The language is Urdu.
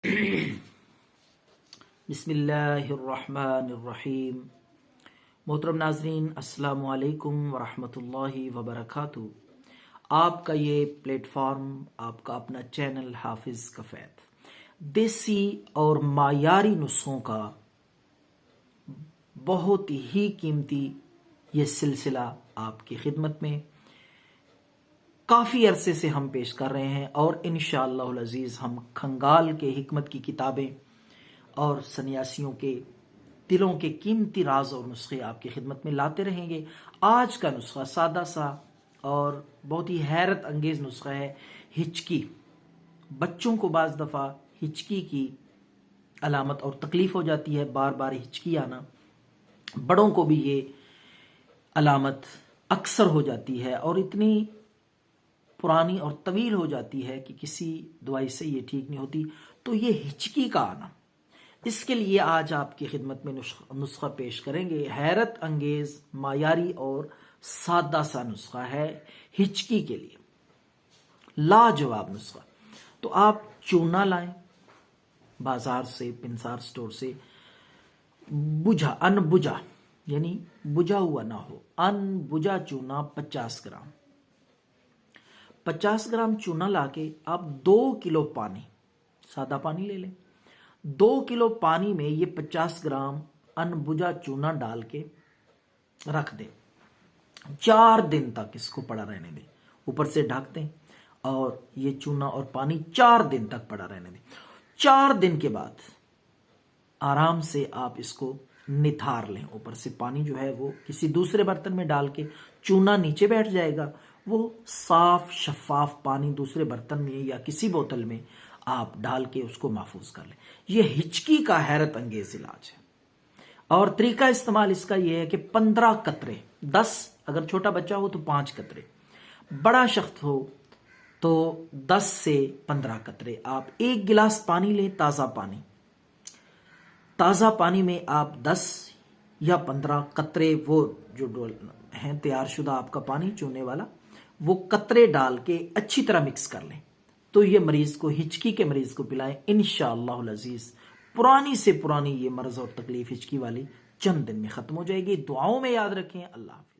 بسم اللہ الرحمن الرحیم۔ محترم ناظرین، السلام علیکم ورحمۃ اللہ وبرکاتہ۔ آپ کا یہ پلیٹ فارم، آپ کا اپنا چینل حافظ کفیت، دیسی اور معیاری نسخوں کا بہت ہی قیمتی یہ سلسلہ آپ کی خدمت میں کافی عرصے سے ہم پیش کر رہے ہیں، اور انشاءاللہ العزیز ہم کھنگال کے حکمت کی کتابیں اور سنیاسیوں کے دلوں کے قیمتی راز اور نسخے آپ کی خدمت میں لاتے رہیں گے۔ آج کا نسخہ سادہ سا اور بہت ہی حیرت انگیز نسخہ ہے، ہچکی۔ بچوں کو بعض دفعہ ہچکی کی علامت اور تکلیف ہو جاتی ہے، بار بار ہچکی آنا۔ بڑوں کو بھی یہ علامت اکثر ہو جاتی ہے اور اتنی پرانی اور طویل ہو جاتی ہے کہ کسی دوائی سے یہ ٹھیک نہیں ہوتی۔ تو یہ ہچکی کا آنا، اس کے لیے آج آپ کی خدمت میں نسخہ پیش کریں گے۔ حیرت انگیز، معیاری اور سادہ سا نسخہ ہے ہچکی کے لیے، لاجواب نسخہ۔ تو آپ چونا لائیں بازار سے، پنسار سٹور سے، ان بجا یعنی بجا ہوا نہ ہو، ان بجا چونا 50 گرام۔ 50 گرام چونا لا کے آپ 2 کلو پانی، سادہ پانی لے لیں۔ 2 کلو پانی میں یہ 50 گرام ان بجا چونا ڈال کے رکھ دیں۔ 4 دن تک اس کو پڑا رہنے دیں، اوپر سے ڈھک دیں اور یہ چونا اور پانی 4 دن تک پڑا رہنے دیں۔ 4 دن کے بعد آرام سے آپ اس کو نتھار لیں۔ اوپر سے پانی جو ہے وہ کسی دوسرے برتن میں ڈال کے، چونا نیچے بیٹھ جائے گا، وہ صاف شفاف پانی دوسرے برتن میں یا کسی بوتل میں آپ ڈال کے اس کو محفوظ کر لیں۔ یہ ہچکی کا حیرت انگیز علاج ہے، اور طریقہ استعمال اس کا یہ ہے کہ 15 قطرے، 10 اگر چھوٹا بچہ ہو تو 5 قطرے، بڑا شخص ہو تو 10 سے 15 قطرے۔ آپ 1 گلاس پانی لیں، تازہ پانی۔ تازہ پانی میں آپ 10 یا 15 قطرے، وہ جو ہیں تیار شدہ آپ کا پانی چونے والا، وہ قطرے ڈال کے اچھی طرح مکس کر لیں۔ تو یہ مریض کو، ہچکی کے مریض کو پلائیں، انشاءاللہ العزیز پرانی سے پرانی یہ مرض اور تکلیف ہچکی والی چند دن میں ختم ہو جائے گی۔ دعاؤں میں یاد رکھیں۔ اللہ حافظ۔